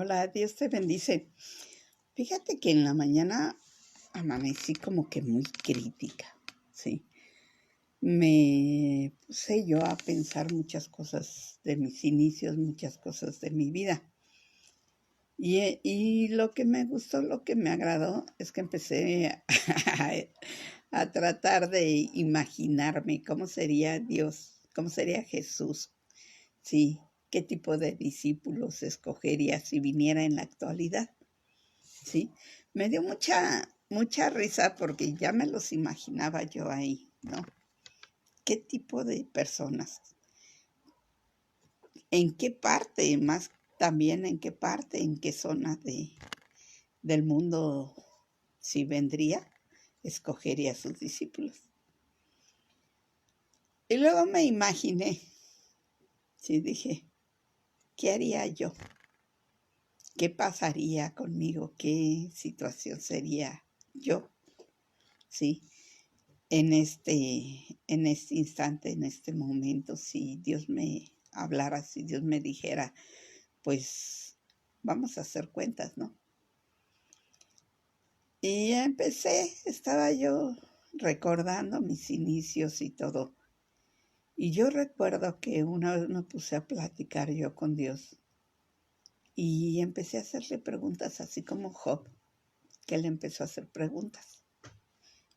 Hola, Dios te bendice. Fíjate que en la mañana amanecí como que muy crítica, ¿sí? Me puse yo a pensar muchas cosas de mis inicios, muchas cosas de mi vida. Y lo que me gustó, lo que me agradó, es que empecé a tratar de imaginarme cómo sería Dios, cómo sería Jesús, ¿sí? ¿Qué tipo de discípulos escogería si viniera en la actualidad? Sí, me dio mucha risa porque ya me los imaginaba yo ahí, ¿no? ¿Qué tipo de personas? ¿En qué parte? Más también en qué parte, en qué zona del mundo, si vendría, escogería a sus discípulos. Y luego me imaginé, sí, dije, ¿qué haría yo? ¿Qué pasaría conmigo? ¿Qué situación sería yo? Sí, en este instante, en este momento, si Dios me hablara, si Dios me dijera, pues vamos a hacer cuentas, ¿no? Y estaba yo recordando mis inicios y todo. Y yo recuerdo que una vez me puse a platicar yo con Dios y empecé a hacerle preguntas, así como Job, que él empezó a hacer preguntas.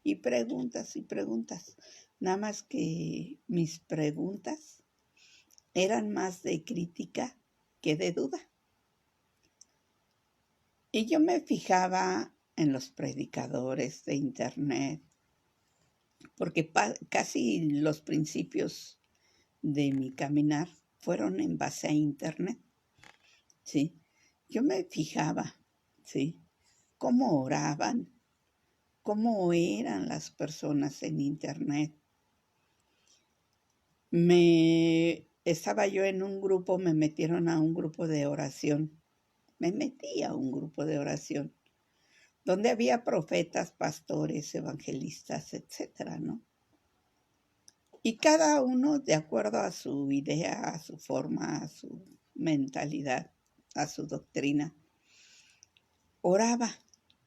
Y preguntas y preguntas. Nada más que mis preguntas eran más de crítica que de duda. Y yo me fijaba en los predicadores de internet, porque casi los principios de mi caminar fueron en base a internet, ¿sí? Yo me fijaba, ¿sí? Cómo oraban, cómo eran las personas en internet. Estaba yo en un grupo, me metieron a un grupo de oración. Me metí a un grupo de oración donde había profetas, pastores, evangelistas, etcétera, ¿no? Y cada uno, de acuerdo a su idea, a su forma, a su mentalidad, a su doctrina, oraba.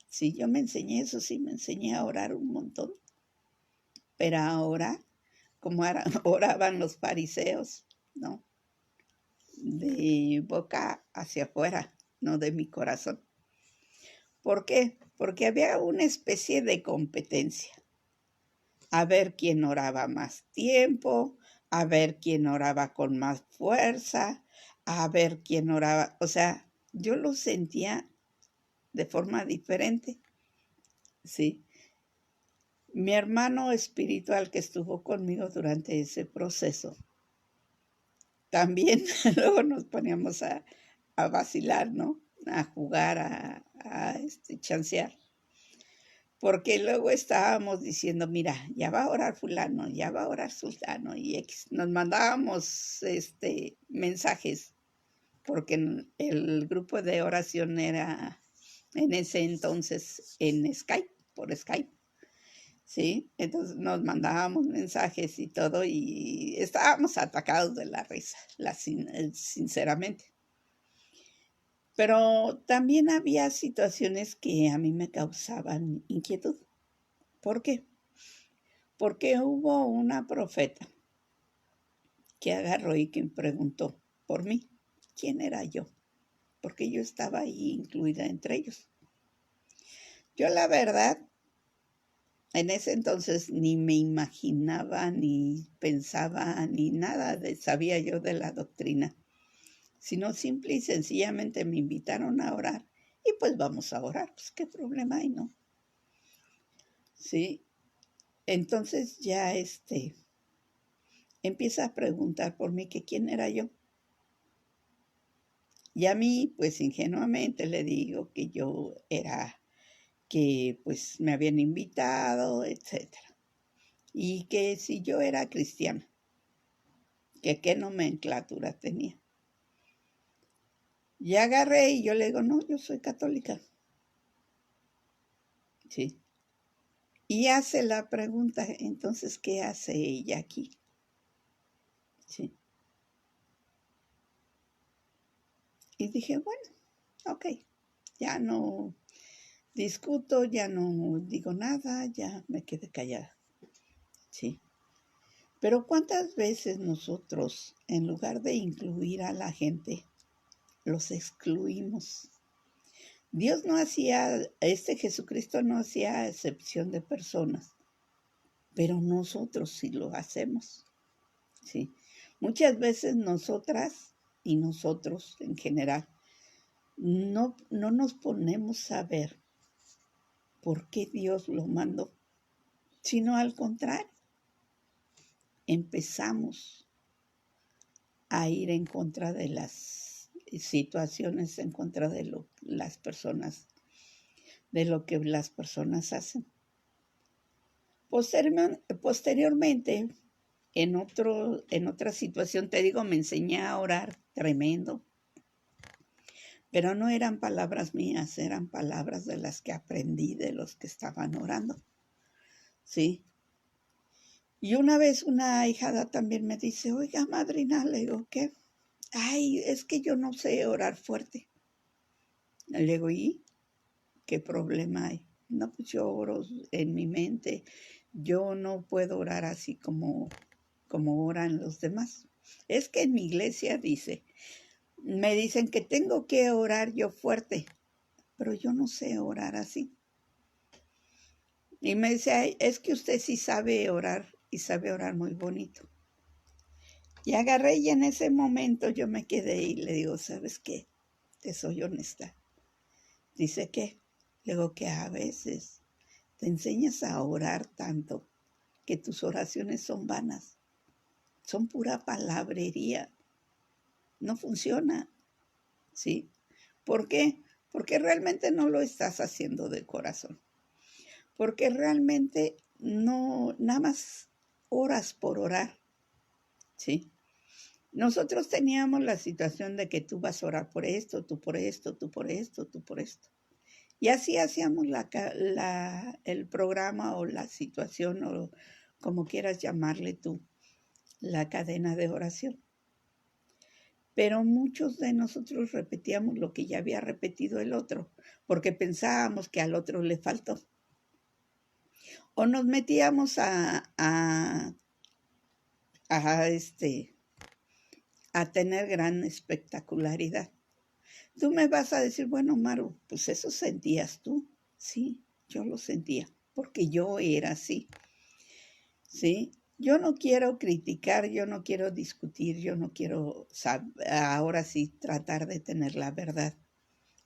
Sí, yo me enseñé eso, sí, me enseñé a orar un montón. Pero ahora, como oraban los fariseos, ¿no? De boca hacia afuera, no de mi corazón. ¿Por qué? Porque había una especie de competencia. A ver quién oraba más tiempo, a ver quién oraba con más fuerza, a ver quién oraba. O sea, yo lo sentía de forma diferente, ¿sí? Mi hermano espiritual que estuvo conmigo durante ese proceso, también luego nos poníamos a vacilar, ¿no? A jugar, a chancear. Porque luego estábamos diciendo, mira, ya va a orar fulano, ya va a orar sultano, y nos mandábamos mensajes, porque el grupo de oración era en ese entonces en Skype, por Skype, ¿sí? Entonces nos mandábamos mensajes y todo, y estábamos atacados de la risa, sinceramente. Pero también había situaciones que a mí me causaban inquietud. ¿Por qué? Porque hubo una profeta que agarró y que preguntó por mí. ¿Quién era yo? Porque yo estaba ahí incluida entre ellos. Yo la verdad, en ese entonces ni me imaginaba, ni pensaba, ni nada sabía yo de la doctrina, sino simple y sencillamente me invitaron a orar y pues vamos a orar, pues qué problema hay, ¿no? Sí, entonces ya empieza a preguntar por mí que quién era yo. Y a mí, pues ingenuamente le digo que yo era, que pues me habían invitado, etcétera. Y que si yo era cristiana, que qué nomenclatura tenía. Y agarré y yo le digo, no, yo soy católica. Sí. Y hace la pregunta, entonces, ¿qué hace ella aquí? Sí. Y dije, bueno, ok, ya no discuto, ya no digo nada, ya me quedé callada. Sí. Pero ¿cuántas veces nosotros, en lugar de incluir a la gente, los excluimos? Dios no hacía, Jesucristo no hacía excepción de personas, pero nosotros sí lo hacemos. Sí. Muchas veces nosotras y nosotros en general no nos ponemos a ver por qué Dios lo mandó, sino al contrario, empezamos a ir en contra de las situaciones, en contra de las personas, de lo que las personas hacen. Posteriormente, en otra situación, te digo, me enseñé a orar tremendo, pero no eran palabras mías, eran palabras de las que aprendí de los que estaban orando. ¿Sí? Y una vez una ahijada también me dice, oiga, madrina, le digo, ¿qué? Ay, es que yo no sé orar fuerte. Le digo, ¿y qué problema hay? No, pues yo oro en mi mente. Yo no puedo orar así como oran los demás. Es que en mi iglesia me dicen que tengo que orar yo fuerte, pero yo no sé orar así. Y me dice, ay, es que usted sí sabe orar y sabe orar muy bonito. Y agarré y en ese momento yo me quedé y le digo, ¿sabes qué? Te soy honesta. Dice que, luego que a veces te enseñas a orar tanto que tus oraciones son vanas, son pura palabrería, no funciona, ¿sí? ¿Por qué? Porque realmente no lo estás haciendo de corazón, porque realmente no, nada más oras por orar, ¿sí? Nosotros teníamos la situación de que tú vas a orar por esto, tú por esto, tú por esto, tú por esto. Y así hacíamos el programa o la situación o como quieras llamarle tú, la cadena de oración. Pero muchos de nosotros repetíamos lo que ya había repetido el otro, porque pensábamos que al otro le faltó. O nos metíamos a tener gran espectacularidad. Tú me vas a decir, bueno, Maru, pues eso sentías tú. Sí, yo lo sentía, porque yo era así. ¿Sí? Yo no quiero criticar, yo no quiero discutir, yo no quiero ahora sí tratar de tener la verdad.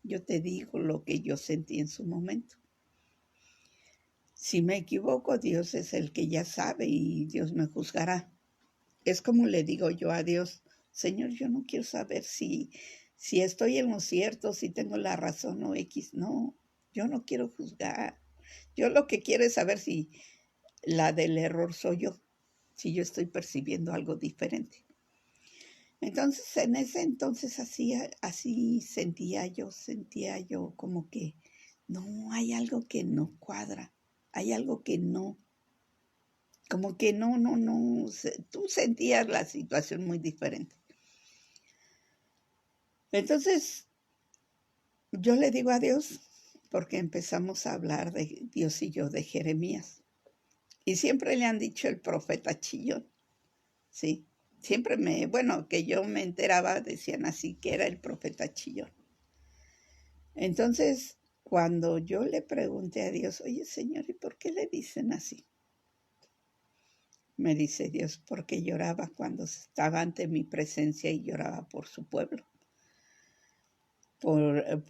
Yo te digo lo que yo sentí en su momento. Si me equivoco, Dios es el que ya sabe y Dios me juzgará. Es como le digo yo a Dios, Señor, yo no quiero saber si estoy en lo cierto, si tengo la razón o X. No, yo no quiero juzgar. Yo lo que quiero es saber si la del error soy yo, si yo estoy percibiendo algo diferente. Entonces, en ese entonces así sentía yo como que no, hay algo que no cuadra, hay algo que no, como que no, tú sentías la situación muy diferente. Entonces, yo le digo a Dios, porque empezamos a hablar de Dios y yo de Jeremías, y siempre le han dicho el profeta chillón, ¿sí? Siempre que yo me enteraba, decían así, que era el profeta chillón. Entonces, cuando yo le pregunté a Dios, oye, Señor, ¿y por qué le dicen así? Me dice Dios, porque lloraba cuando estaba ante mi presencia y lloraba por su pueblo.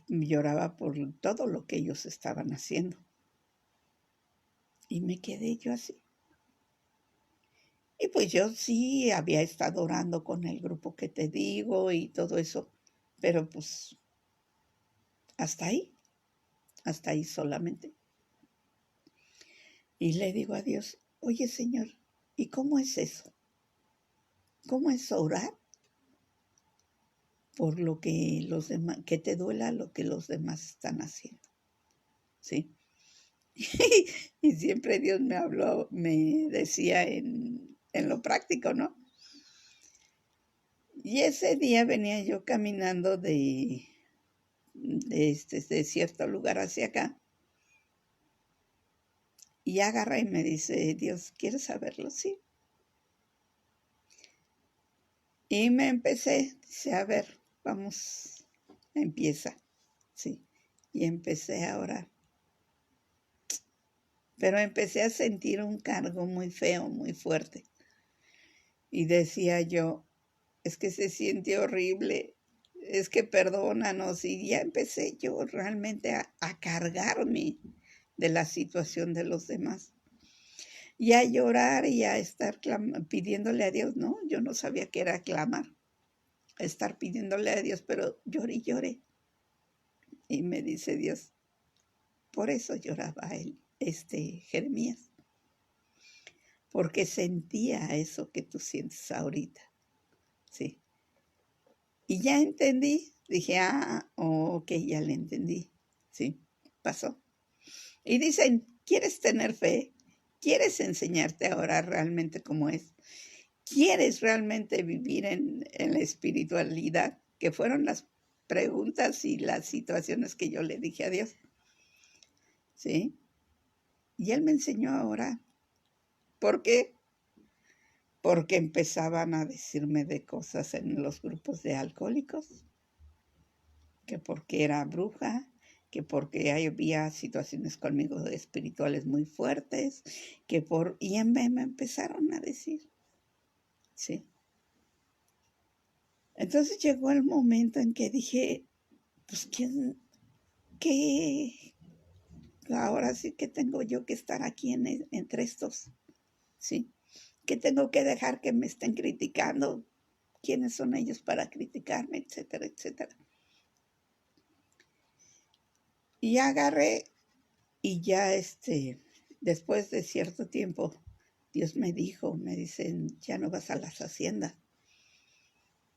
Lloraba por todo lo que ellos estaban haciendo. Y me quedé yo así. Y pues yo sí había estado orando con el grupo que te digo y todo eso, pero pues hasta ahí solamente. Y le digo a Dios, oye Señor, ¿y cómo es eso? ¿Cómo es orar por lo que los demás, que te duela lo que los demás están haciendo? ¿Sí? Y siempre Dios me decía en lo práctico, ¿no? Y ese día venía yo caminando de de cierto lugar hacia acá. Y agarra y me dice, Dios, ¿quieres saberlo? Sí. Y me empecé, dice, a ver, vamos, empieza, sí. Y empecé a orar. Pero empecé a sentir un cargo muy feo, muy fuerte. Y decía yo, es que se siente horrible, es que perdónanos. Y ya empecé yo realmente a cargarme de la situación de los demás. Y a llorar y a estar pidiéndole a Dios. No, yo no sabía que era clamar, estar pidiéndole a Dios, pero lloré y lloré. Y me dice Dios, por eso lloraba él, Jeremías, porque sentía eso que tú sientes ahorita, sí. Y ya entendí, dije, ok, ya le entendí, sí, pasó. Y dicen, ¿quieres tener fe? ¿Quieres enseñarte a orar realmente como es? ¿Quieres realmente vivir en la espiritualidad? Que fueron las preguntas y las situaciones que yo le dije a Dios, ¿sí? Y Él me enseñó a orar. ¿Por qué? Porque empezaban a decirme de cosas en los grupos de alcohólicos, que porque era bruja, que porque había situaciones conmigo espirituales muy fuertes, y me empezaron a decir, ¿sí? Entonces llegó el momento en que dije, pues, ¿qué? Ahora sí que tengo yo que estar aquí entre estos, ¿sí? ¿Qué tengo que dejar que me estén criticando? ¿Quiénes son ellos para criticarme? Etcétera, etcétera. Y agarré y ya después de cierto tiempo, Dios me dicen, ya no vas a las haciendas.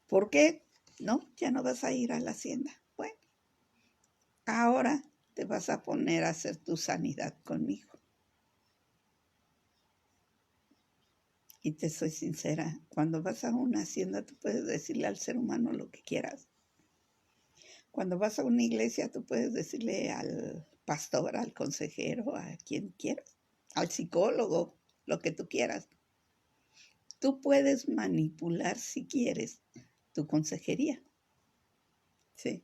¿Por qué? No, ya no vas a ir a la hacienda. Bueno, ahora te vas a poner a hacer tu sanidad conmigo. Y te soy sincera, cuando vas a una hacienda, tú puedes decirle al ser humano lo que quieras. Cuando vas a una iglesia, tú puedes decirle al pastor, al consejero, a quien quieras, al psicólogo, lo que tú quieras. Tú puedes manipular, si quieres, tu consejería. Sí.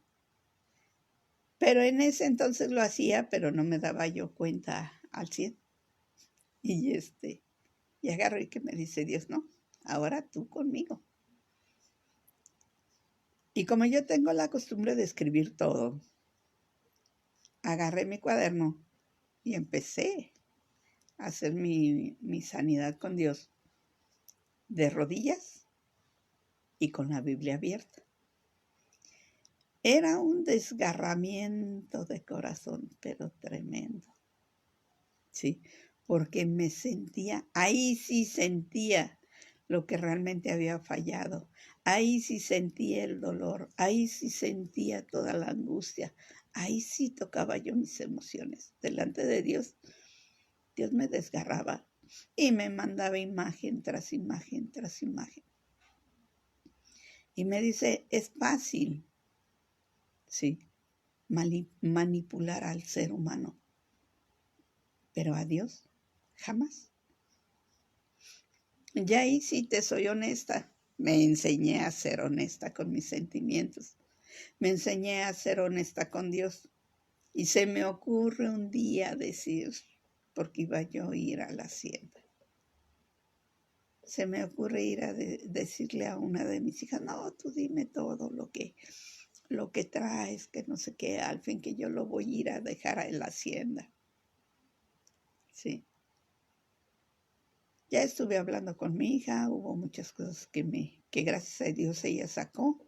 Pero en ese entonces lo hacía, pero no me daba yo cuenta al 100. Y y agarro y que me dice Dios, no, ahora tú conmigo. Y como yo tengo la costumbre de escribir todo, agarré mi cuaderno y empecé a hacer mi sanidad con Dios de rodillas y con la Biblia abierta. Era un desgarramiento de corazón, pero tremendo. Sí, porque me sentía, ahí sí sentía lo que realmente había fallado. Ahí sí sentía el dolor, ahí sí sentía toda la angustia, ahí sí tocaba yo mis emociones. Delante de Dios, Dios me desgarraba y me mandaba imagen tras imagen tras imagen. Y me dice, es fácil, sí, manipular al ser humano, pero a Dios jamás. Ya ahí sí te soy honesta. Me enseñé a ser honesta con mis sentimientos. Me enseñé a ser honesta con Dios. Y se me ocurre un día decir, porque iba yo a ir a la hacienda. Se me ocurre ir a decirle a una de mis hijas, no, tú dime todo lo que traes, que no sé qué, al fin que yo lo voy a ir a dejar en la hacienda. Sí. Ya estuve hablando con mi hija, hubo muchas cosas que gracias a Dios ella sacó.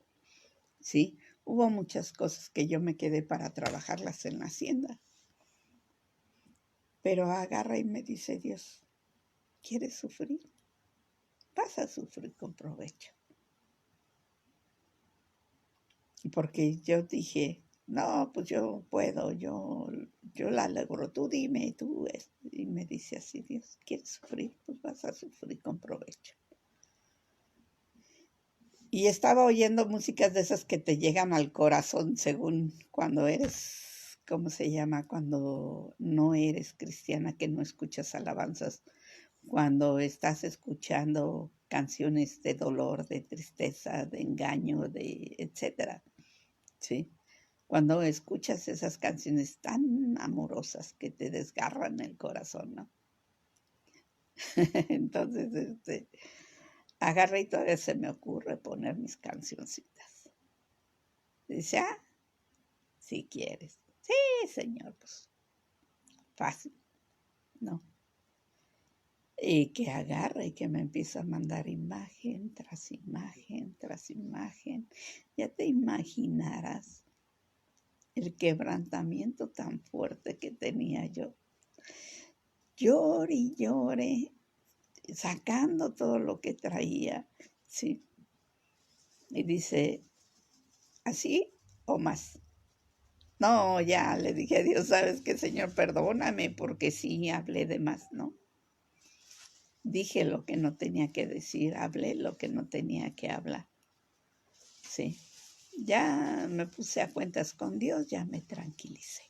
Sí, hubo muchas cosas que yo me quedé para trabajarlas en la hacienda. Pero agarra y me dice Dios, ¿quieres sufrir? Vas a sufrir con provecho. Porque yo dije, no, pues yo puedo, yo la logro, tú dime, tú. Y me dice así Dios, ¿quieres sufrir? Pues vas a sufrir con provecho. Y estaba oyendo músicas de esas que te llegan al corazón según cuando eres, ¿cómo se llama? Cuando no eres cristiana, que no escuchas alabanzas, cuando estás escuchando canciones de dolor, de tristeza, de engaño, de etcétera, ¿sí? Cuando escuchas esas canciones tan amorosas que te desgarran el corazón, ¿no? Entonces, agarré y todavía se me ocurre poner mis cancioncitas. Dice, si quieres. Sí, señor, pues fácil, ¿no? Y que agarre y que me empieza a mandar imagen tras imagen tras imagen. Ya te imaginarás el quebrantamiento tan fuerte que tenía yo. Llore y llore, sacando todo lo que traía, ¿sí? Y dice, ¿así o más? No, ya le dije a Dios, ¿sabes qué, Señor? Perdóname porque sí hablé de más, ¿no? Dije lo que no tenía que decir, hablé lo que no tenía que hablar. Sí, ya me puse a cuentas con Dios, ya me tranquilicé.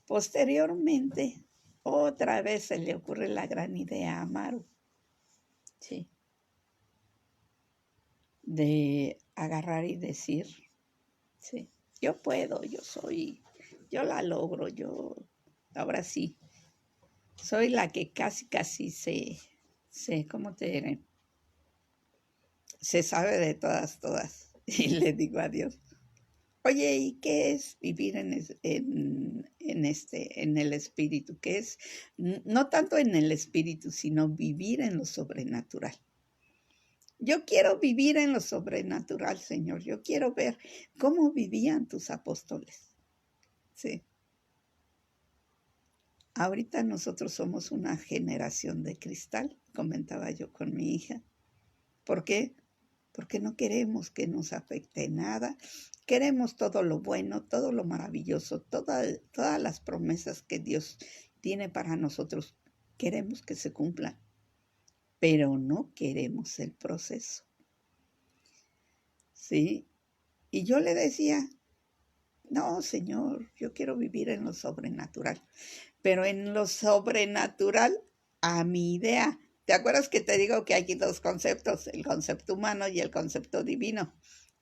Posteriormente, otra vez se le ocurre la gran idea a Amaru, sí, de agarrar y decir, sí, yo puedo, yo soy, yo la logro, yo, ahora sí, soy la que casi ¿cómo te diré? Se sabe de todas. Y le digo a Dios, oye, ¿y qué es vivir en el espíritu? ¿Qué es? No tanto en el espíritu, sino vivir en lo sobrenatural. Yo quiero vivir en lo sobrenatural, Señor. Yo quiero ver cómo vivían tus apóstoles. Sí. Ahorita nosotros somos una generación de cristal, comentaba yo con mi hija. ¿Por qué? Porque no queremos que nos afecte nada. Queremos todo lo bueno, todo lo maravilloso, todas las promesas que Dios tiene para nosotros. Queremos que se cumplan, pero no queremos el proceso. ¿Sí? Y yo le decía, no, Señor, yo quiero vivir en lo sobrenatural, pero en lo sobrenatural a mi idea. ¿Te acuerdas que te digo que hay aquí dos conceptos, el concepto humano y el concepto divino?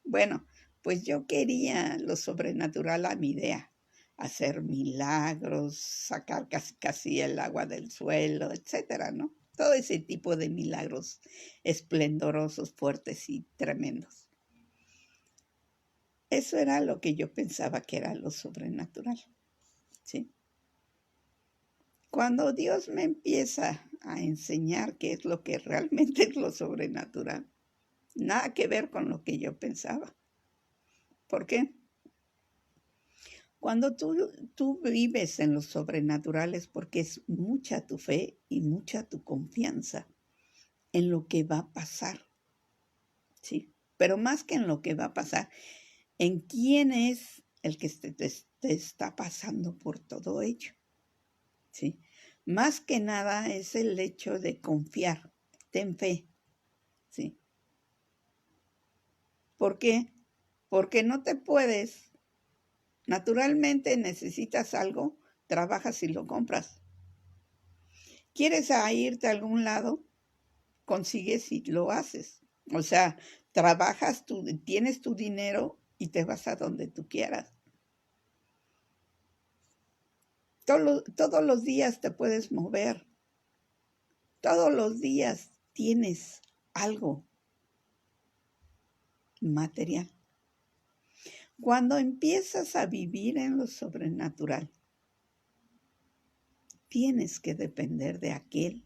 Bueno, pues yo quería lo sobrenatural a mi idea, hacer milagros, sacar casi el agua del suelo, etcétera, ¿no? Todo ese tipo de milagros esplendorosos, fuertes y tremendos. Eso era lo que yo pensaba que era lo sobrenatural, ¿sí? Cuando Dios me empieza a enseñar qué es lo que realmente es lo sobrenatural, nada que ver con lo que yo pensaba. ¿Por qué? Cuando tú vives en lo sobrenatural es porque es mucha tu fe y mucha tu confianza en lo que va a pasar, ¿sí? Pero más que en lo que va a pasar, en quién es el que te está pasando por todo ello, ¿sí? Más que nada es el hecho de confiar, ten fe, ¿sí? ¿Por qué? Porque no te puedes, naturalmente necesitas algo, trabajas y lo compras. ¿Quieres irte a algún lado? Consigues y lo haces. O sea, trabajas, tienes tu dinero y te vas a donde tú quieras. Todos los días te puedes mover. Todos los días tienes algo material. Cuando empiezas a vivir en lo sobrenatural, tienes que depender de aquel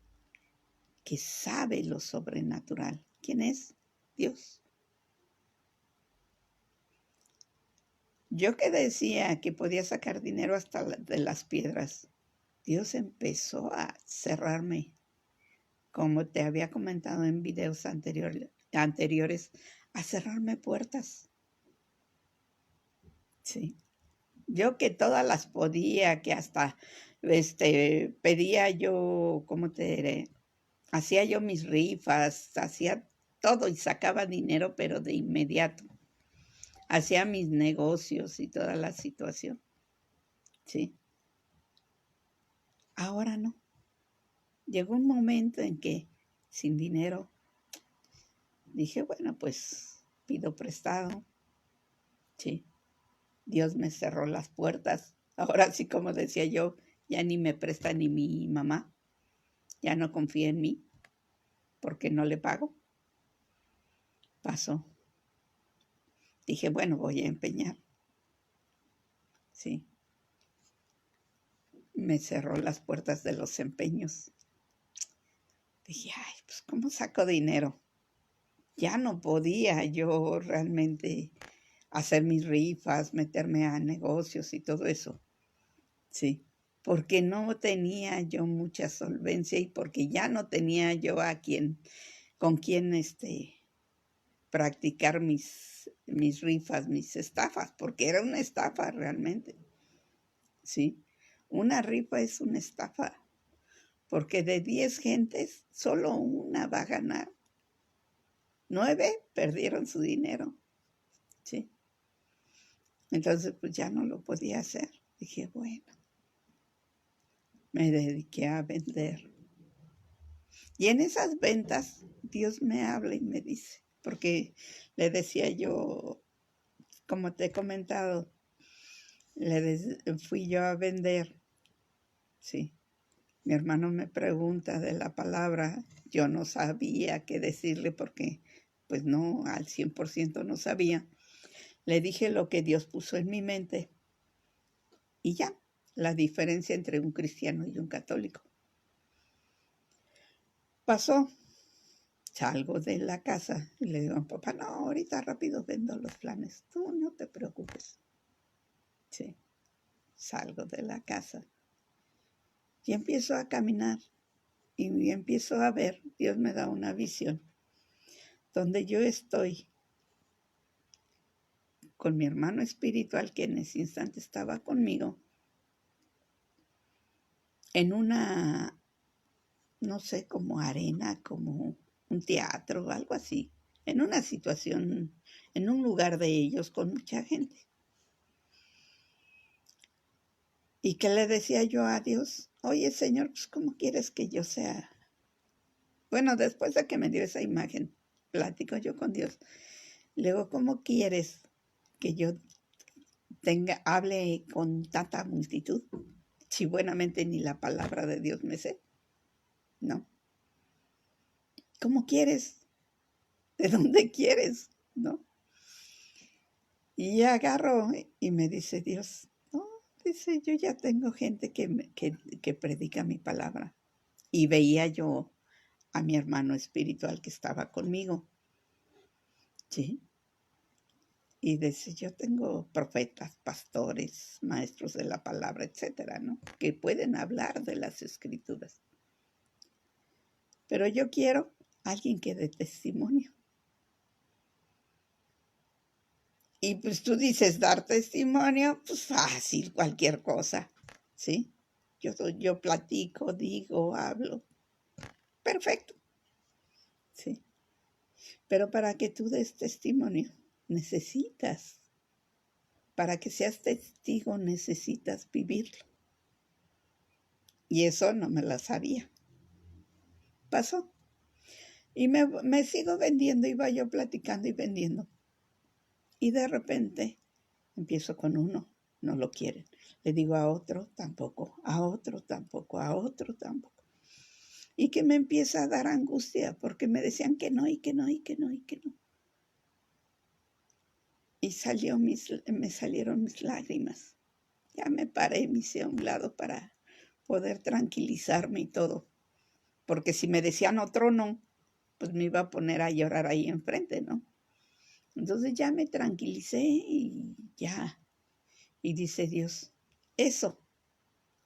que sabe lo sobrenatural. ¿Quién es? Dios. Yo que decía que podía sacar dinero hasta de las piedras, Dios empezó a cerrarme, como te había comentado en videos anteriores, a cerrarme puertas. Sí. Yo que todas las podía, que hasta pedía yo, ¿cómo te diré? Hacía yo mis rifas, hacía todo y sacaba dinero, pero de inmediato. Hacía mis negocios y toda la situación. Sí. Ahora no. Llegó un momento en que sin dinero dije, bueno, pues pido prestado. Sí. Dios me cerró las puertas. Ahora sí, como decía yo, ya ni me presta ni mi mamá. Ya no confía en mí porque no le pago. Pasó. Dije, bueno, voy a empeñar. Sí. Me cerró las puertas de los empeños. Dije, ay, pues ¿cómo saco dinero? Ya no podía yo realmente hacer mis rifas, meterme a negocios y todo eso. Sí, porque no tenía yo mucha solvencia y porque ya no tenía yo con quien practicar mis rifas, mis estafas, porque era una estafa realmente. Sí, una rifa es una estafa, porque de 10 gentes, solo una va a ganar. 9 perdieron su dinero. Sí. Entonces, pues ya no lo podía hacer. Dije, bueno, me dediqué a vender. Y en esas ventas, Dios me habla y me dice, porque le decía yo, como te he comentado, fui yo a vender. Sí. Mi hermano me pregunta de la palabra, yo no sabía qué decirle porque pues no, al 100% no sabía. Le dije lo que Dios puso en mi mente y ya, la diferencia entre un cristiano y un católico. Pasó, salgo de la casa y le digo a papá, no, ahorita rápido vendo los flanes, tú no te preocupes. Sí, salgo de la casa y empiezo a caminar y empiezo a ver, Dios me da una visión, donde yo estoy con mi hermano espiritual que en ese instante estaba conmigo, en una, no sé, como arena, como un teatro, algo así, en una situación, en un lugar de ellos con mucha gente. Y que le decía yo a Dios, oye Señor, pues ¿cómo quieres que yo sea? Bueno, después de que me dio esa imagen, platico yo con Dios. Le digo, ¿cómo quieres que yo hable con tanta multitud? Si buenamente ni la palabra de Dios me sé. No. ¿Cómo quieres? ¿De dónde quieres? ¿No? Y agarro y me dice Dios, no, dice, yo ya tengo gente que predica mi palabra. Y veía yo a mi hermano espiritual que estaba conmigo. ¿Sí? Y dice, yo tengo profetas, pastores, maestros de la palabra, etcétera, ¿no? Que pueden hablar de las escrituras. Pero yo quiero alguien que dé testimonio. Y pues tú dices, dar testimonio, pues fácil, cualquier cosa, ¿sí? Yo platico, digo, hablo. Perfecto, ¿sí? Pero para que tú des testimonio, necesitas, para que seas testigo, necesitas vivirlo. Y eso no me lo sabía. Pasó. Y me sigo vendiendo, iba yo platicando y vendiendo. Y de repente empiezo con uno, no lo quieren. Le digo a otro, tampoco, a otro, tampoco, a otro, tampoco. Y que me empieza a dar angustia porque me decían que no, y que no, y que no, y que no. Y me salieron mis lágrimas. Ya me paré, me hice a un lado para poder tranquilizarme y todo. Porque si me decían otro no, pues me iba a poner a llorar ahí enfrente, ¿no? Entonces ya me tranquilicé y ya. Y dice Dios, eso.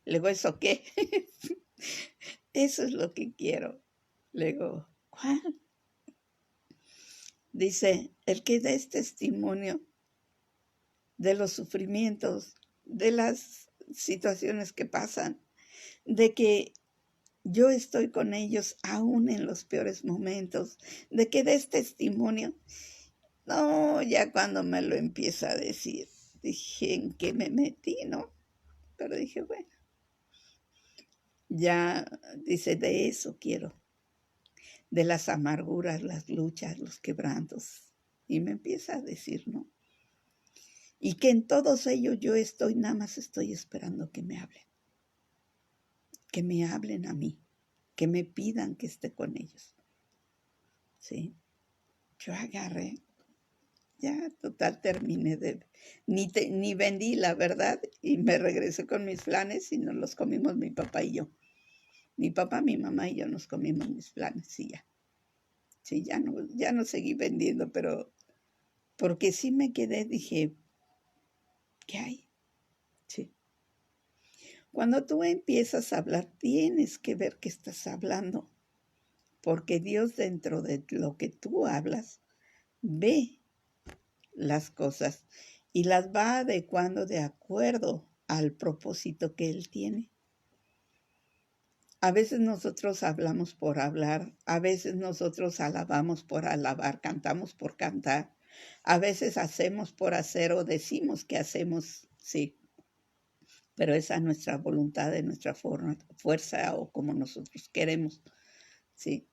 Le digo, ¿eso qué? Eso es lo que quiero. Le digo, ¿cuál? Dice, el que des testimonio de los sufrimientos, de las situaciones que pasan, de que Yo estoy con ellos aún en los peores momentos. ¿De qué des testimonio? No, ya cuando me lo empieza a decir, dije, ¿en qué me metí, no? Pero dije, bueno, ya dice, de eso quiero, de las amarguras, las luchas, los quebrantos. Y me empieza a decir, ¿no? Y que en todos ellos yo estoy, nada más estoy esperando que me hablen a mí, que me pidan que esté con ellos. ¿Sí? Yo agarré, ya total terminé ni vendí la verdad y me regresé con mis flanes y nos los comimos mi papá y yo. Mi papá, mi mamá y yo nos comimos mis flanes y ya. Sí, ya no seguí vendiendo, pero porque sí me quedé, dije, ¿qué hay? Sí. Cuando tú empiezas a hablar, tienes que ver qué estás hablando, porque Dios dentro de lo que tú hablas ve las cosas y las va adecuando de acuerdo al propósito que Él tiene. A veces nosotros hablamos por hablar, a veces nosotros alabamos por alabar, cantamos por cantar, a veces hacemos por hacer o decimos que hacemos, sí, pero esa es nuestra voluntad, de nuestra fuerza o como nosotros queremos, sí.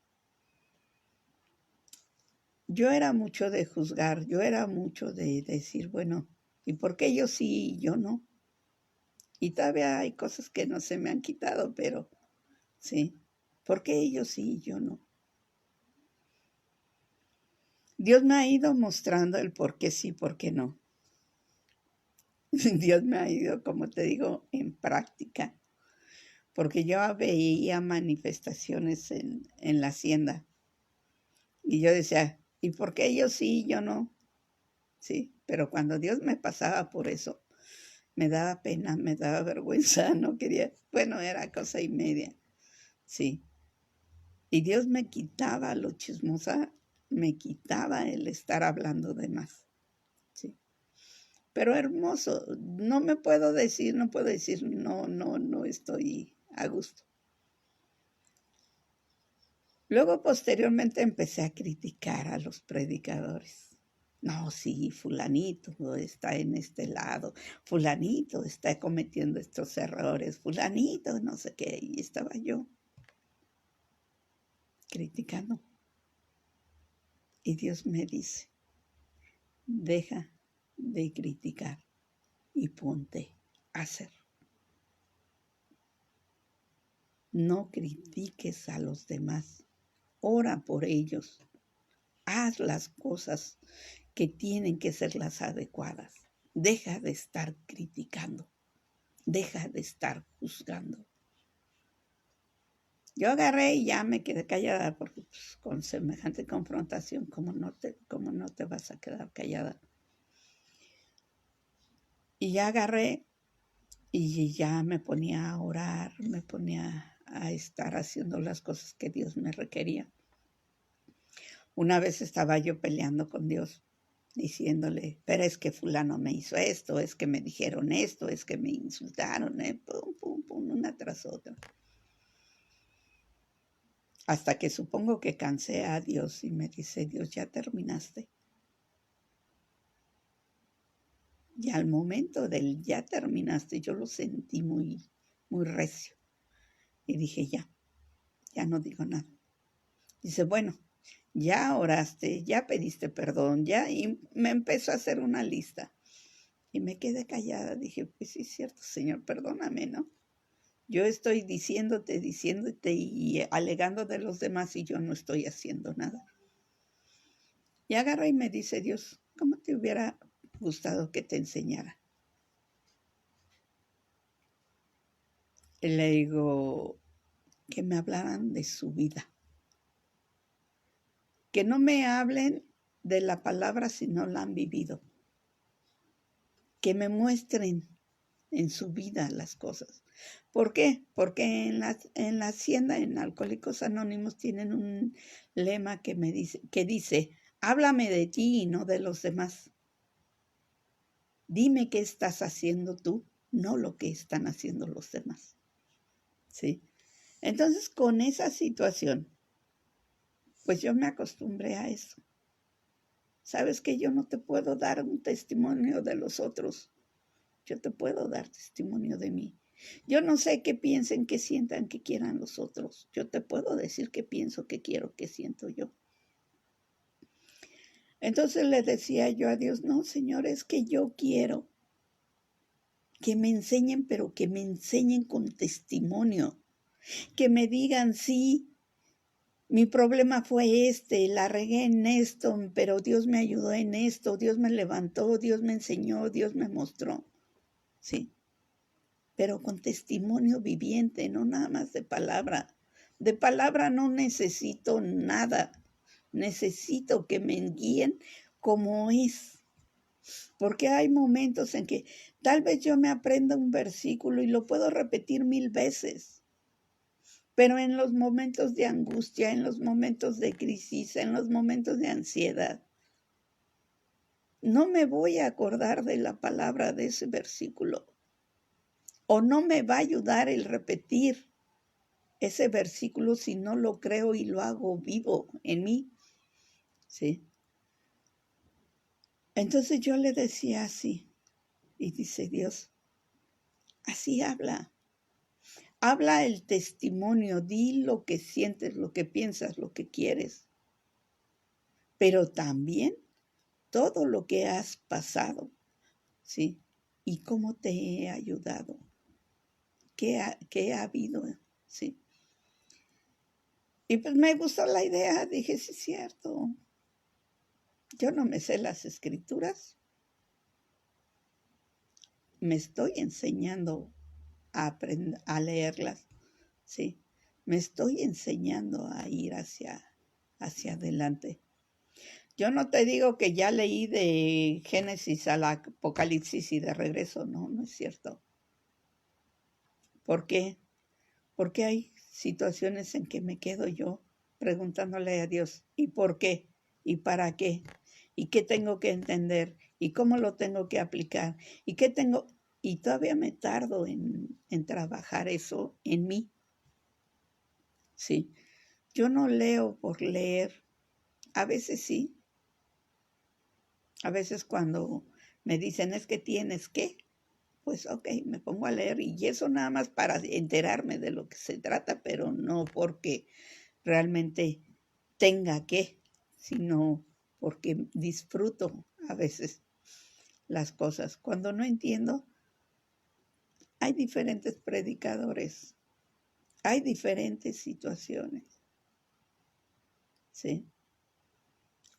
Yo era mucho de juzgar, yo era mucho de decir, bueno, ¿y por qué ellos sí y yo no? Y todavía hay cosas que no se me han quitado, pero sí, ¿por qué ellos sí y yo no? Dios me ha ido mostrando el por qué sí, por qué no. Dios me ha ido, como te digo, en práctica, porque yo veía manifestaciones en la hacienda y yo decía, ¿y por qué ellos sí y yo no? Sí, pero cuando Dios me pasaba por eso, me daba pena, me daba vergüenza, no quería, bueno, era cosa y media, sí. Y Dios me quitaba lo chismosa, me quitaba el estar hablando de más, sí. Pero hermoso, no puedo decir, no estoy a gusto. Luego, posteriormente, empecé a criticar a los predicadores. No, sí, fulanito está en este lado, fulanito está cometiendo estos errores, fulanito, no sé qué, y estaba yo criticando. Y Dios me dice, deja de criticar y ponte a hacer. No critiques a los demás, ora por ellos, haz las cosas que tienen que ser las adecuadas. Deja de estar criticando, deja de estar juzgando. Yo agarré y ya me quedé callada porque pues, con semejante confrontación, ¿cómo no te vas a quedar callada? Y ya agarré y ya me ponía a orar, me ponía a estar haciendo las cosas que Dios me requería. Una vez estaba yo peleando con Dios, diciéndole, pero es que fulano me hizo esto, es que me dijeron esto, es que me insultaron, pum, pum, pum, una tras otra. Hasta que supongo que cansé a Dios y me dice, Dios, ya terminaste. Y al momento del ya terminaste, yo lo sentí muy, muy recio. Y dije, ya no digo nada. Dice, bueno, ya oraste, ya pediste perdón, ya, y me empezó a hacer una lista. Y me quedé callada, dije, pues sí, es cierto, Señor, perdóname, ¿no? Yo estoy diciéndote y alegando de los demás y yo no estoy haciendo nada. Y agarra y me dice, Dios, ¿cómo te hubiera gustado que te enseñara? Y le digo, que me hablaran de su vida. Que no me hablen de la palabra si no la han vivido. Que me muestren en su vida las cosas. ¿Por qué? Porque en la hacienda, en Alcohólicos Anónimos, tienen un lema que dice, háblame de ti y no de los demás. Dime qué estás haciendo tú, no lo que están haciendo los demás. ¿Sí? Entonces, con esa situación, pues yo me acostumbré a eso. Sabes que yo no te puedo dar un testimonio de los otros. Yo te puedo dar testimonio de mí. Yo no sé qué piensen, qué sientan, qué quieran los otros. Yo te puedo decir qué pienso, qué quiero, qué siento yo. Entonces le decía yo a Dios, no, Señor, es que yo quiero que me enseñen, pero que me enseñen con testimonio. Que me digan, sí, mi problema fue la regué en esto, pero Dios me ayudó en esto, Dios me levantó, Dios me enseñó, Dios me mostró. Sí, pero con testimonio viviente, no nada más de palabra. De palabra no necesito nada. Necesito que me guíen como es. Porque hay momentos en que tal vez yo me aprenda un versículo y lo puedo repetir 1000 veces. Pero en los momentos de angustia, en los momentos de crisis, en los momentos de ansiedad, no me voy a acordar de la palabra de ese versículo. O no me va a ayudar el repetir ese versículo si no lo creo y lo hago vivo en mí. ¿Sí? Entonces yo le decía así, y dice Dios, así habla. Habla el testimonio, di lo que sientes, lo que piensas, lo que quieres. Pero también todo lo que has pasado, ¿sí? Y cómo te he ayudado. ¿Qué ha habido? ¿Sí? Y pues me gustó la idea, dije, sí es cierto. Yo no me sé las escrituras. Me estoy enseñando a leerlas, ¿sí? Me estoy enseñando a ir hacia adelante. Yo no te digo que ya leí de Génesis al Apocalipsis y de regreso, no es cierto. ¿Por qué? Porque hay situaciones en que me quedo yo preguntándole a Dios, ¿y por qué? ¿Y para qué? ¿Y qué tengo que entender? ¿Y cómo lo tengo que aplicar? ¿Y qué tengo? Y todavía me tardo en trabajar eso en mí. Sí, yo no leo por leer. A veces sí. A veces cuando me dicen es que tienes que, pues ok, me pongo a leer y eso nada más para enterarme de lo que se trata, pero no porque realmente tenga que, sino porque disfruto a veces las cosas. Cuando no entiendo, hay diferentes predicadores, hay diferentes situaciones. Sí.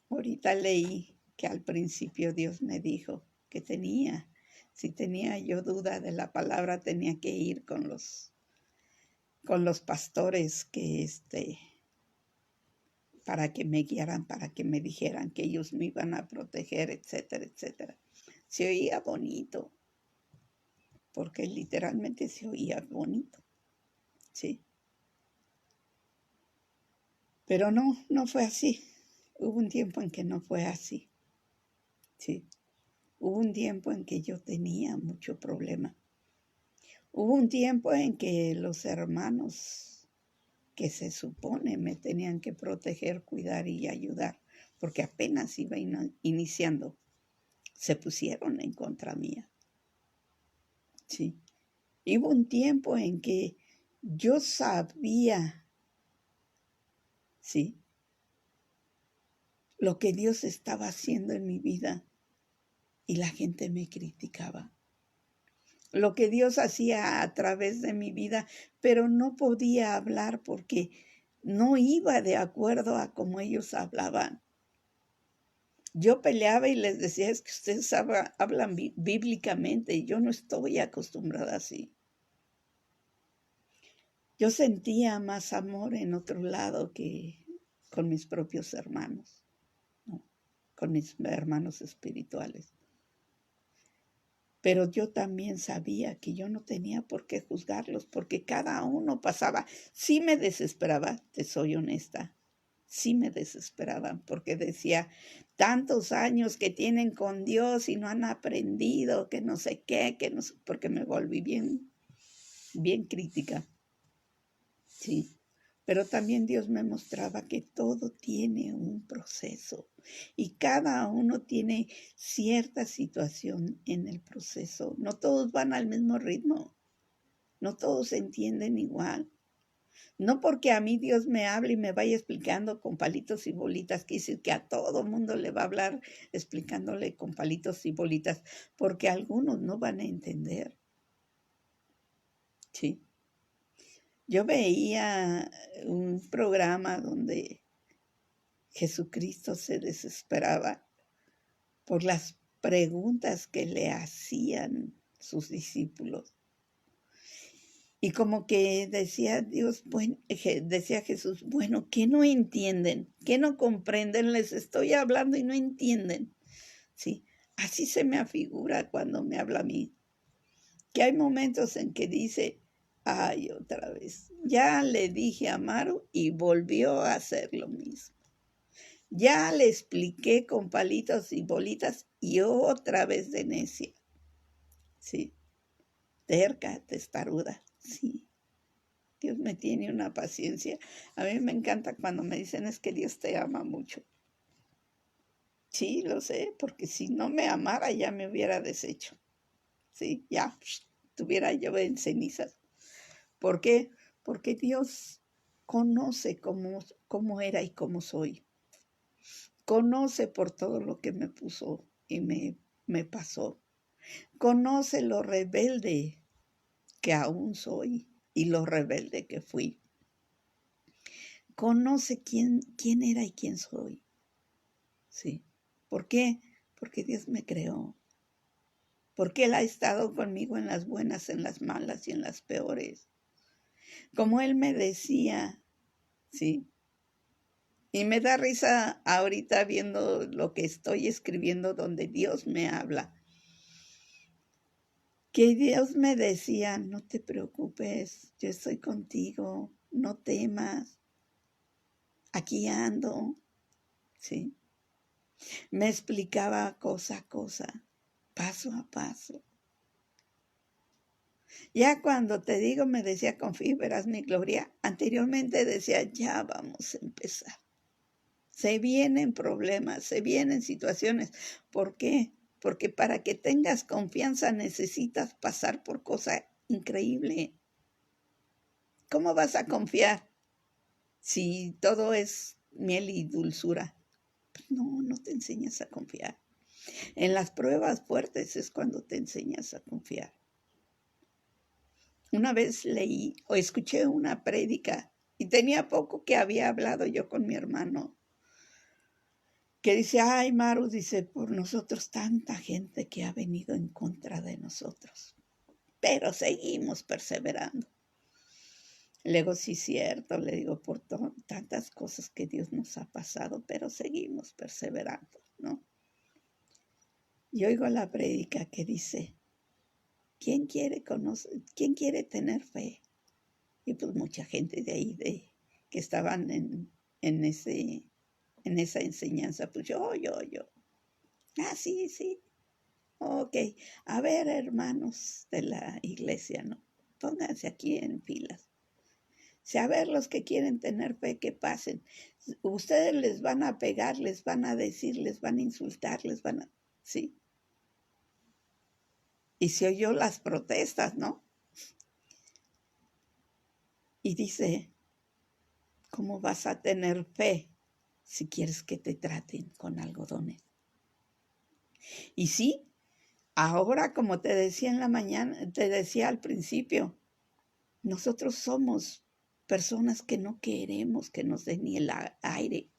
Ahorita leí que al principio Dios me dijo que si tenía yo duda de la palabra, tenía que ir con los pastores para que me guiaran, para que me dijeran que ellos me iban a proteger, etcétera, etcétera. Se oía bonito, porque literalmente se oía bonito, sí. Pero no fue así. Hubo un tiempo en que no fue así, sí. Hubo un tiempo en que yo tenía mucho problema. Hubo un tiempo en que los hermanos que se supone me tenían que proteger, cuidar y ayudar, porque apenas iba iniciando, se pusieron en contra mía. Sí. Y hubo un tiempo en que yo sabía, sí, lo que Dios estaba haciendo en mi vida y la gente me criticaba. Lo que Dios hacía a través de mi vida, pero no podía hablar porque no iba de acuerdo a cómo ellos hablaban. Yo peleaba y les decía, es que ustedes hablan bíblicamente y yo no estoy acostumbrada así. Yo sentía más amor en otro lado que con mis propios hermanos, ¿no? Con mis hermanos espirituales. Pero yo también sabía que yo no tenía por qué juzgarlos, porque cada uno pasaba. Sí me desesperaba, te soy honesta, sí me desesperaban, porque decía, tantos años que tienen con Dios y no han aprendido, que no sé qué, que no sé, porque me volví bien crítica. Sí. Pero también Dios me mostraba que todo tiene un proceso y cada uno tiene cierta situación en el proceso. No todos van al mismo ritmo, no todos se entienden igual. No porque a mí Dios me hable y me vaya explicando con palitos y bolitas, quiere decir que a todo mundo le va a hablar explicándole con palitos y bolitas, porque algunos no van a entender. Sí. Yo veía un programa donde Jesucristo se desesperaba por las preguntas que le hacían sus discípulos. Y como que decía Dios, bueno, decía Jesús, bueno, ¿qué no entienden? ¿Qué no comprenden? Les estoy hablando y no entienden. Sí, así se me afigura cuando me habla a mí. Que hay momentos en que dice, ay, otra vez, ya le dije a Maru y volvió a hacer lo mismo. Ya le expliqué con palitos y bolitas y otra vez de necia. Sí, terca, testaruda, sí. Dios me tiene una paciencia. A mí me encanta cuando me dicen es que Dios te ama mucho. Sí, lo sé, porque si no me amara ya me hubiera deshecho. Sí, ya estuviera yo en cenizas. ¿Por qué? Porque Dios conoce cómo era y cómo soy. Conoce por todo lo que me puso y me pasó. Conoce lo rebelde que aún soy y lo rebelde que fui. Conoce quién era y quién soy. Sí. ¿Por qué? Porque Dios me creó. Porque Él ha estado conmigo en las buenas, en las malas y en las peores. Como Él me decía, sí. Y me da risa ahorita viendo lo que estoy escribiendo donde Dios me habla. Que Dios me decía, no te preocupes, yo estoy contigo, no temas, aquí ando, ¿sí? Me explicaba cosa a cosa, paso a paso. Ya cuando te digo, me decía, confía y verás mi gloria, anteriormente decía, ya vamos a empezar. Se vienen problemas, se vienen situaciones. ¿Por qué? Porque para que tengas confianza necesitas pasar por cosa increíble. ¿Cómo vas a confiar si todo es miel y dulzura? Pues no te enseñas a confiar. En las pruebas fuertes es cuando te enseñas a confiar. Una vez leí o escuché una prédica y tenía poco que había hablado yo con mi hermano, que dice, ay, Maru, dice, por nosotros tanta gente que ha venido en contra de nosotros, pero seguimos perseverando. Le digo, sí, cierto, le digo, por tantas cosas que Dios nos ha pasado, pero seguimos perseverando, ¿no? Y oigo la prédica que dice, ¿quién quiere tener fe? Y pues mucha gente de ahí, que estaban en esa enseñanza, pues yo. Ah, sí. Ok, a ver, hermanos de la iglesia, ¿no? Pónganse aquí en filas. Si a ver los que quieren tener fe, que pasen. Ustedes les van a pegar, les van a decir, les van a insultar, sí. Y se oyó las protestas, ¿no? Y dice, ¿cómo vas a tener fe si quieres que te traten con algodones? Y sí, ahora, como te decía en la mañana, te decía al principio, nosotros somos personas que no queremos que nos den ni el aire.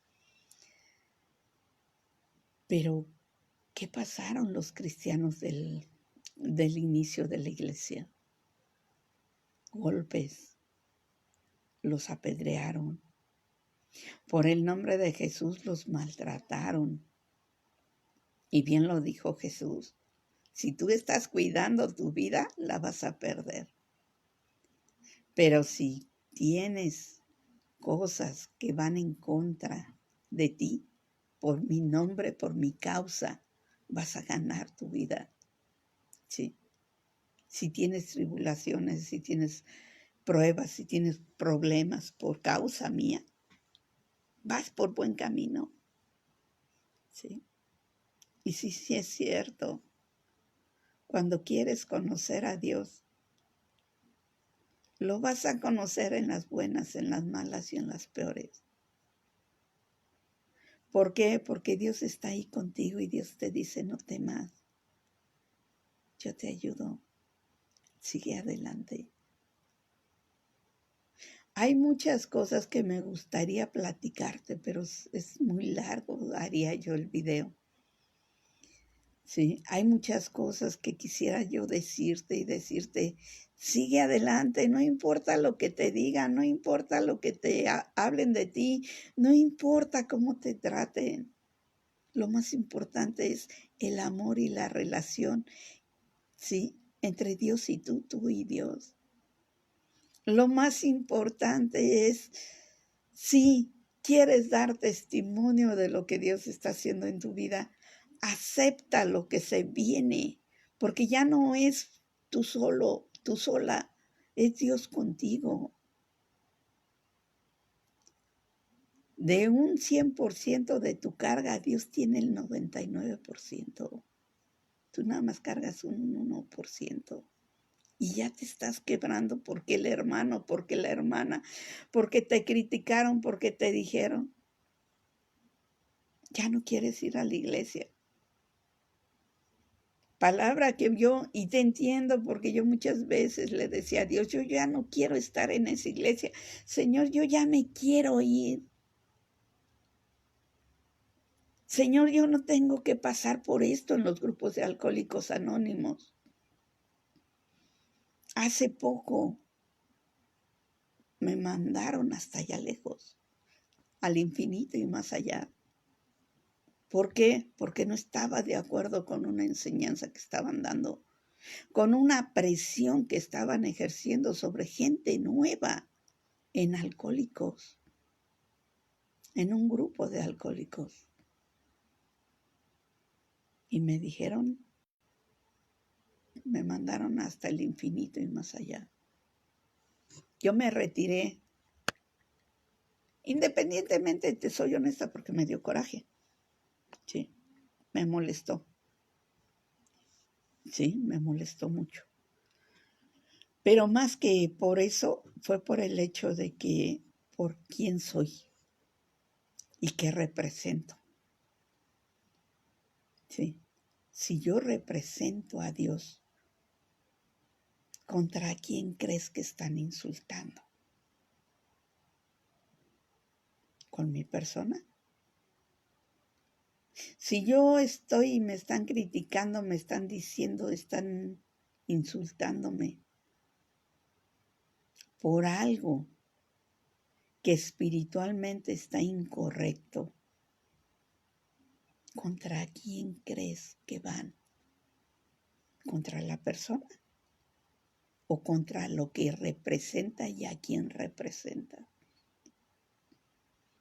Pero, ¿qué pasaron los cristianos del inicio de la iglesia? Golpes, los apedrearon. Por el nombre de Jesús los maltrataron. Y bien lo dijo Jesús, si tú estás cuidando tu vida, la vas a perder. Pero si tienes cosas que van en contra de ti, por mi nombre, por mi causa, vas a ganar tu vida. Sí. Si tienes tribulaciones, si tienes pruebas, si tienes problemas por causa mía, vas por buen camino. ¿Sí? Y sí es cierto, cuando quieres conocer a Dios, lo vas a conocer en las buenas, en las malas y en las peores. ¿Por qué? Porque Dios está ahí contigo y Dios te dice, no temas, yo te ayudo, sigue adelante. Hay muchas cosas que me gustaría platicarte, pero es muy largo, haría yo el video. Sí, hay muchas cosas que quisiera yo decirte, sigue adelante, no importa lo que te digan, no importa lo que te hablen de ti, no importa cómo te traten. Lo más importante es el amor y la relación, ¿sí? Entre Dios y tú y Dios. Lo más importante es, si quieres dar testimonio de lo que Dios está haciendo en tu vida, acepta lo que se viene, porque ya no es tú solo, tú sola, es Dios contigo. De un 100% de tu carga, Dios tiene el 99%. Tú nada más cargas un 1%. Y ya te estás quebrando porque el hermano, porque la hermana, porque te criticaron, porque te dijeron. Ya no quieres ir a la iglesia. Palabra que yo, y te entiendo, porque yo muchas veces le decía a Dios, yo ya no quiero estar en esa iglesia. Señor, yo ya me quiero ir. Señor, yo no tengo que pasar por esto en los grupos de alcohólicos anónimos. Hace poco me mandaron hasta allá lejos, al infinito y más allá. ¿Por qué? Porque no estaba de acuerdo con una enseñanza que estaban dando, con una presión que estaban ejerciendo sobre gente nueva en alcohólicos, en un grupo de alcohólicos. Y me dijeron, me mandaron hasta el infinito y más allá. Yo me retiré, independientemente, te soy honesta, porque me dio coraje. Sí, me molestó. Sí, me molestó mucho. Pero más que por eso, fue por el hecho de que, por quién soy y qué represento. Sí, si yo represento a Dios, ¿contra quién crees que están insultando? ¿Con mi persona? Si yo estoy y me están criticando, me están diciendo, están insultándome por algo que espiritualmente está incorrecto, ¿contra quién crees que van? ¿Contra la persona? ¿O contra lo que representa y a quién representa?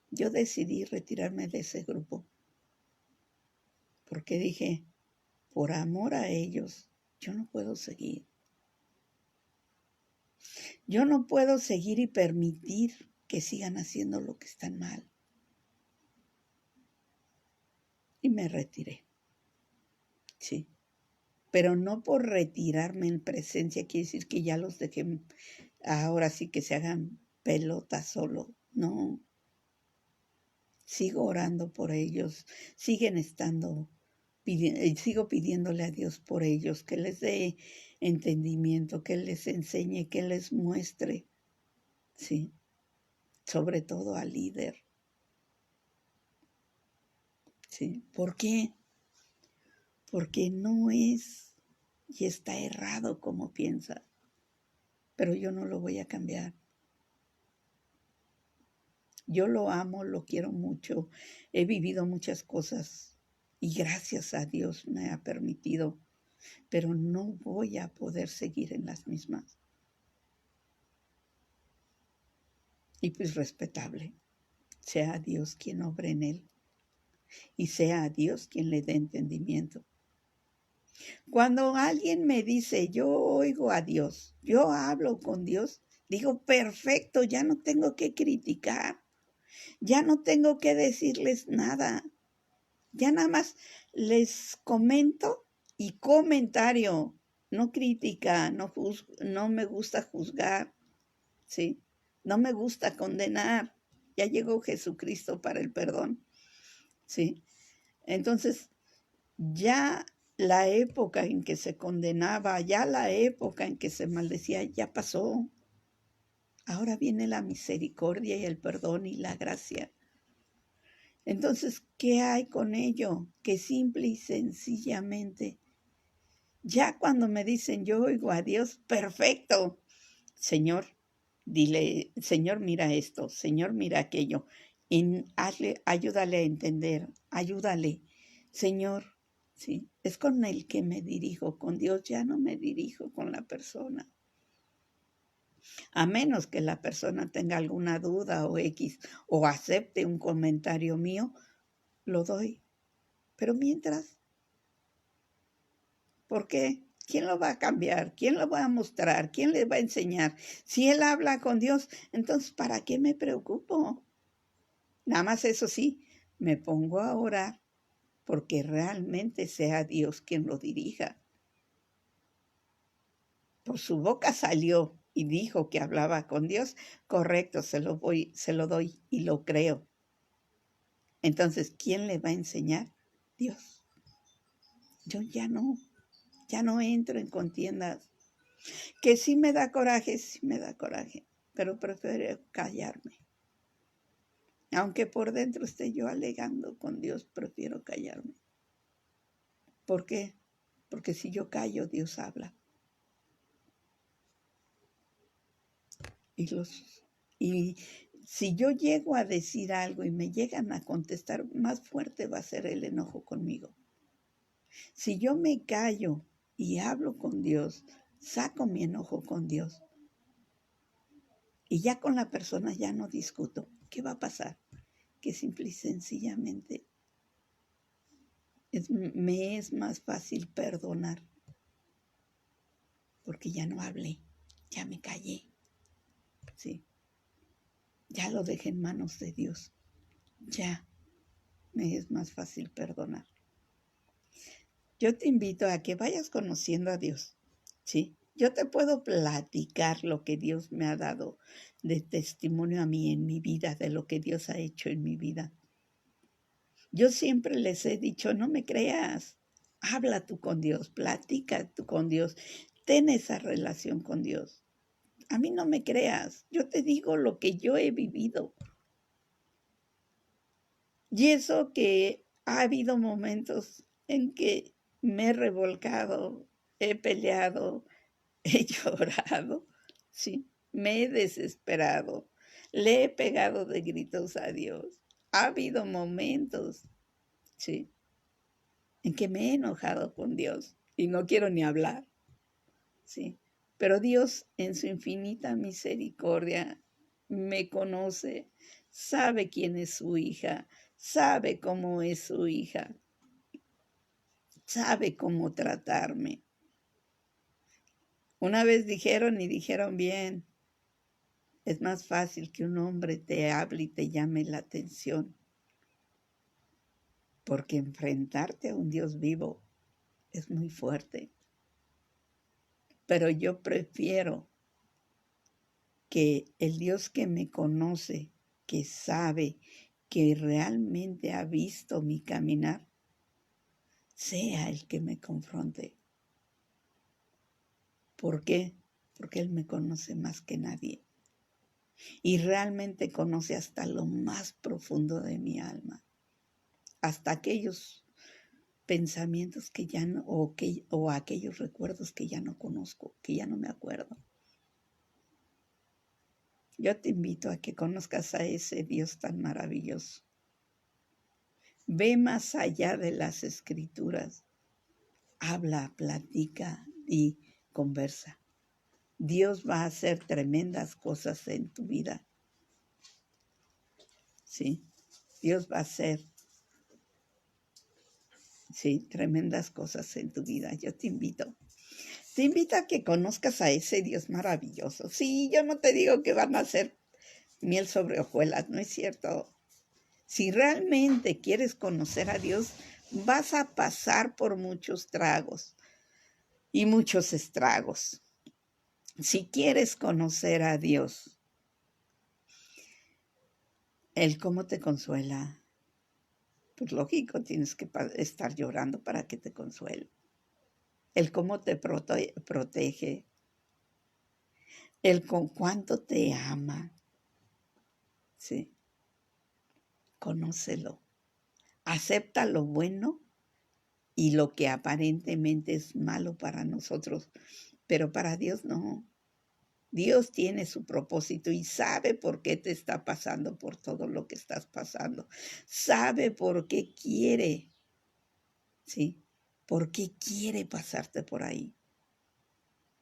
Yo decidí retirarme de ese grupo porque dije, por amor a ellos, yo no puedo seguir. Yo no puedo seguir y permitir que sigan haciendo lo que están mal. Y me retiré. Sí. Pero no por retirarme en presencia, quiere decir que ya los dejé, ahora sí que se hagan pelota solo. No. Sigo orando por ellos, siguen estando, sigo pidiéndole a Dios por ellos, que les dé entendimiento, que les enseñe, que les muestre, sí, sobre todo al líder. ¿Sí? ¿Por qué? Porque no es y está errado como piensa, pero yo no lo voy a cambiar. Yo lo amo, lo quiero mucho, he vivido muchas cosas y gracias a Dios me ha permitido, pero no voy a poder seguir en las mismas. Y pues respetable, sea Dios quien obre en él y sea Dios quien le dé entendimiento. Cuando alguien me dice, yo oigo a Dios, yo hablo con Dios, Digo, perfecto, ya no tengo que criticar, ya no tengo que decirles nada. Ya nada más les comento y comentario, no crítica, no me gusta juzgar, ¿sí? No me gusta condenar. Ya llegó Jesucristo para el perdón, ¿sí? Entonces, ya la época en que se condenaba, ya la época en que se maldecía, ya pasó. Ahora viene la misericordia y el perdón y la gracia. Entonces, ¿qué hay con ello? Que simple y sencillamente, ya cuando me dicen yo oigo a Dios, perfecto. Señor, dile, Señor, mira esto, Señor, mira aquello. Ayúdale a entender, ayúdale. Señor, sí, es con el que me dirijo, con Dios ya no me dirijo con la persona. A menos que la persona tenga alguna duda o X o acepte un comentario mío, lo doy. Pero mientras, ¿por qué? ¿Quién lo va a cambiar? ¿Quién lo va a mostrar? ¿Quién le va a enseñar? Si él habla con Dios, entonces ¿para qué me preocupo? Nada más eso sí, me pongo a orar porque realmente sea Dios quien lo dirija. Por su boca salió y dijo que hablaba con Dios, correcto, se lo doy y lo creo. Entonces, ¿quién le va a enseñar? Dios. Yo ya no entro en contiendas. Que sí me da coraje, pero prefiero callarme. Aunque por dentro esté yo alegando con Dios, prefiero callarme. ¿Por qué? Porque si yo callo, Dios habla. Y si yo llego a decir algo y me llegan a contestar, más fuerte va a ser el enojo conmigo. Si yo me callo y hablo con Dios, saco mi enojo con Dios. Y ya con la persona ya no discuto. ¿Qué va a pasar? Que simple y sencillamente me es más fácil perdonar. Porque ya no hablé, ya me callé. Sí. Ya lo dejé en manos de Dios. Ya me es más fácil perdonar. Yo te invito a que vayas conociendo a Dios, ¿sí? Yo te puedo platicar lo que Dios me ha dado de testimonio a mí en mi vida, de lo que Dios ha hecho en mi vida. Yo siempre les he dicho, no me creas, habla tú con Dios, platica tú con Dios, ten esa relación con Dios. A mí no me creas, yo te digo lo que yo he vivido. Y eso que ha habido momentos en que me he revolcado, he peleado, he llorado, sí, me he desesperado, le he pegado de gritos a Dios. Ha habido momentos, sí, en que me he enojado con Dios y no quiero ni hablar, sí. Pero Dios en su infinita misericordia me conoce, sabe quién es su hija, sabe cómo es su hija, sabe cómo tratarme. Una vez dijeron y dijeron bien, es más fácil que un hombre te hable y te llame la atención, porque enfrentarte a un Dios vivo es muy fuerte. Pero yo prefiero que el Dios que me conoce, que sabe, que realmente ha visto mi caminar, sea el que me confronte. ¿Por qué? Porque Él me conoce más que nadie. Y realmente conoce hasta lo más profundo de mi alma. Hasta aquellos pensamientos que ya no, o aquellos recuerdos que ya no conozco, que ya no me acuerdo. Yo te invito a que conozcas a ese Dios tan maravilloso. Ve más allá de las escrituras. Habla, platica y conversa. Dios va a hacer tremendas cosas en tu vida. Sí, Dios va a hacer, sí, tremendas cosas en tu vida. Yo te invito. Te invito a que conozcas a ese Dios maravilloso. Sí, yo no te digo que van a ser miel sobre hojuelas, no es cierto. Si realmente quieres conocer a Dios, vas a pasar por muchos tragos y muchos estragos. Si quieres conocer a Dios, Él cómo te consuela. Pues lógico, tienes que estar llorando para que te consuele. Él cómo te protege. Él con cuánto te ama. Sí, conócelo. Acepta lo bueno y lo que aparentemente es malo para nosotros, pero para Dios no. Dios tiene su propósito y sabe por qué te está pasando por todo lo que estás pasando. Sabe por qué quiere, ¿sí? ¿Por qué quiere pasarte por ahí?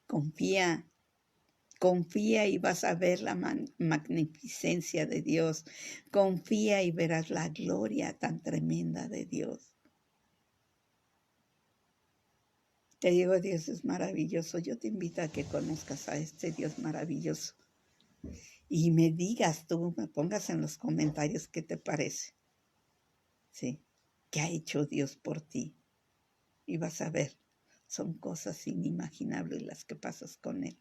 Confía, confía y vas a ver la magnificencia de Dios. Confía y verás la gloria tan tremenda de Dios. Te digo, Dios es maravilloso. Yo te invito a que conozcas a este Dios maravilloso. Y me digas tú, me pongas en los comentarios qué te parece. ¿Sí? ¿Qué ha hecho Dios por ti? Y vas a ver, son cosas inimaginables las que pasas con Él.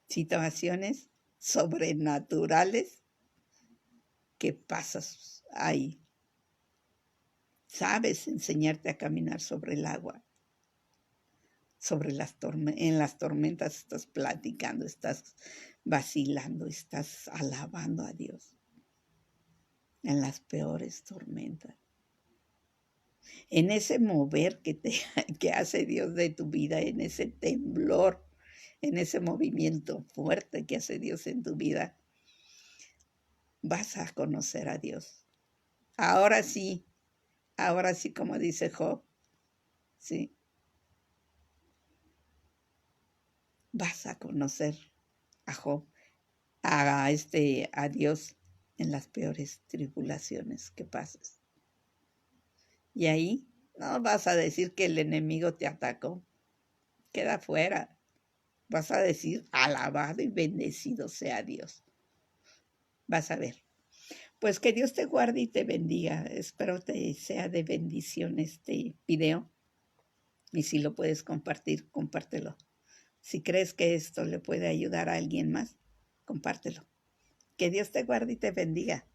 Situaciones sobrenaturales que pasas ahí. Sabes enseñarte a caminar sobre el agua. En las tormentas estás platicando, estás vacilando, estás alabando a Dios. En las peores tormentas. En ese mover que hace Dios de tu vida, en ese temblor, en ese movimiento fuerte que hace Dios en tu vida, vas a conocer a Dios. Ahora sí, como dice Job, sí, vas a conocer a Job, a Dios en las peores tribulaciones que pases. Y ahí no vas a decir que el enemigo te atacó, queda fuera. Vas a decir, alabado y bendecido sea Dios. Vas a ver. Pues que Dios te guarde y te bendiga. Espero te sea de bendición este video. Y si lo puedes compartir, compártelo. Si crees que esto le puede ayudar a alguien más, compártelo. Que Dios te guarde y te bendiga.